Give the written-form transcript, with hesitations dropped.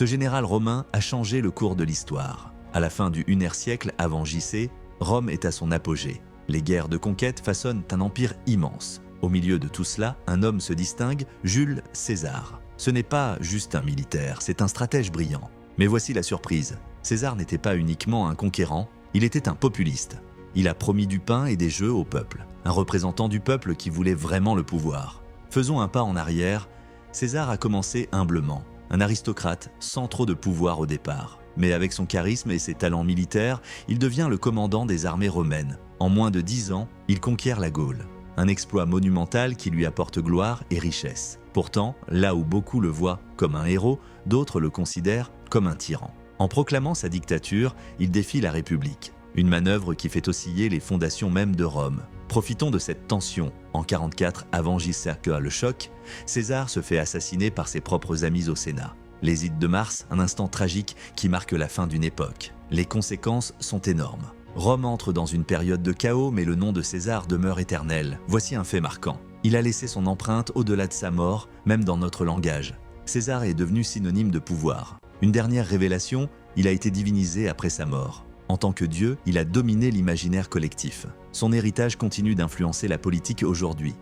Ce général romain a changé le cours de l'histoire. À la fin du Ie siècle avant JC, Rome est à son apogée. Les guerres de conquête façonnent un empire immense. Au milieu de tout cela, un homme se distingue, Jules César. Ce n'est pas juste un militaire, c'est un stratège brillant. Mais voici la surprise. César n'était pas uniquement un conquérant, il était un populiste. Il a promis du pain et des jeux au peuple, un représentant du peuple qui voulait vraiment le pouvoir. Faisons un pas en arrière. César a commencé humblement, un aristocrate sans trop de pouvoir au départ. Mais avec son charisme et ses talents militaires, il devient le commandant des armées romaines. En moins de 10 ans, il conquiert la Gaule. Un exploit monumental qui lui apporte gloire et richesse. Pourtant, là où beaucoup le voient comme un héros, d'autres le considèrent comme un tyran. En proclamant sa dictature, il défie la République. Une manœuvre qui fait osciller les fondations même de Rome. Profitons de cette tension. En 44 avant JC, le choc, César se fait assassiner par ses propres amis au Sénat. Les Ides de mars, un instant tragique qui marque la fin d'une époque. Les conséquences sont énormes. Rome entre dans une période de chaos, mais le nom de César demeure éternel. Voici un fait marquant. Il a laissé son empreinte au-delà de sa mort, même dans notre langage. César est devenu synonyme de pouvoir. Une dernière révélation, il a été divinisé après sa mort. En tant que dieu, il a dominé l'imaginaire collectif. Son héritage continue d'influencer la politique aujourd'hui.